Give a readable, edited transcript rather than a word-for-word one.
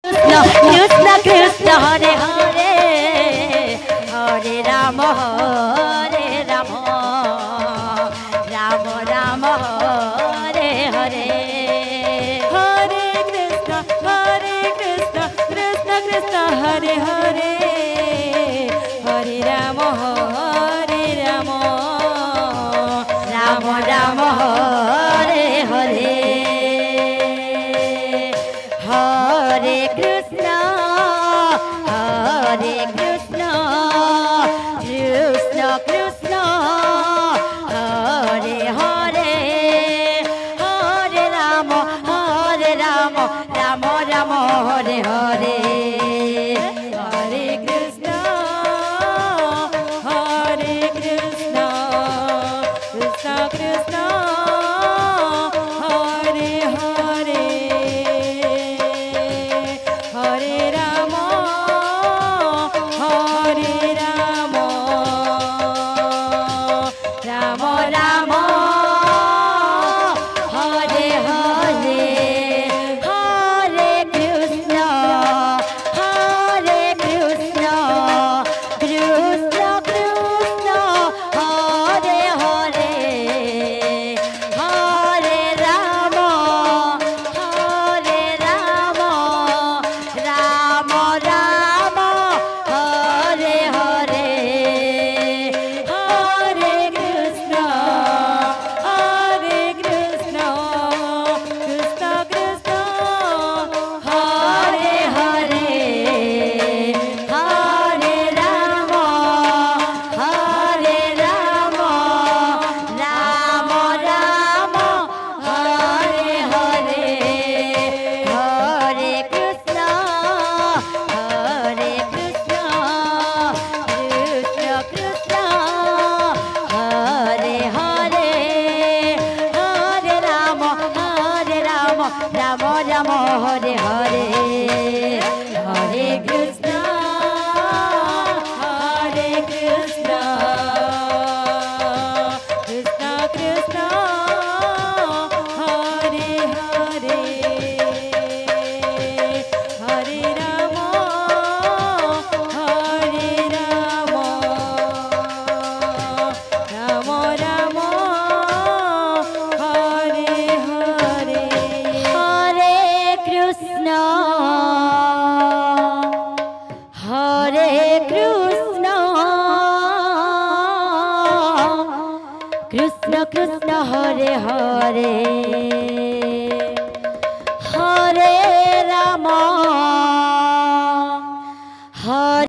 Krishna Krishna Hare Hare Hare Ram Ram Ram Hare Hare Hare Krishna Krishna Krishna Hare Hare Hare Ram Ram Ram Hare Hare Hare Krishna Krishna Krishna Hare Hare Hare Ram Ram Ram Hare Hare Hare Krishna Krishna Krishna Hare Hare Hare Ram Ram Ram Hare Hare Hare Krishna Krishna Krishna Hare Hare Hare Ram Ram Ram Hare Hare Hare Krishna Krishna Krishna Hare Hare Hare Ram Ram Ram Hare Hare Hare Krishna Krishna Krishna Hare Hare Hare Ram Ram Hare Hare Hare Krishna Krishna Krishna Hare Hare Hare Ram Ram Ram Hare Hare Hare Krishna Krishna Krishna Hare Hare